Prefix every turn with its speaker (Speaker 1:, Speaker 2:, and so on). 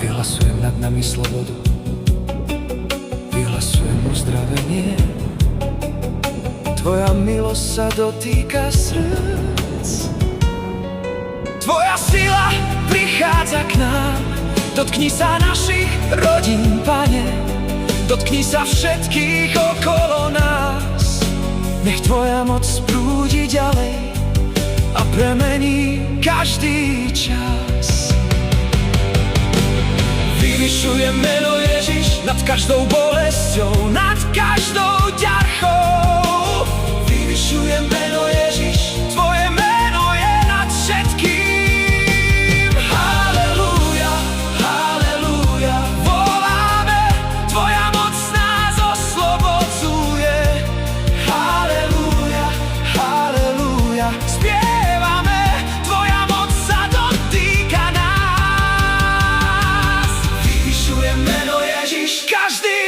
Speaker 1: Vyhlasujem nad nami slobodu, vyhlasujem uzdravenie. Tvoja milosť sa dotýka srdc, Tvoja sila prichádza k nám. Dotkni sa našich rodín, Pane, dotkni sa všetkých okolo nás. Nech Tvoja moc prúdi ďalej a premení každý čas. Vyvyšujem meno Ježiš nad každou bolesťou, nad každou ďarchou. Vyvyšujem meno Ježiš, Tvoje meno je nad všetkým. Halelúja, halelúja, voláme, Tvoja moc nás oslobodzuje. Halelúja, halelúja, spievame, Tvoja moc sa dotýka nás. Vyvyšujem meno Ježiš, každý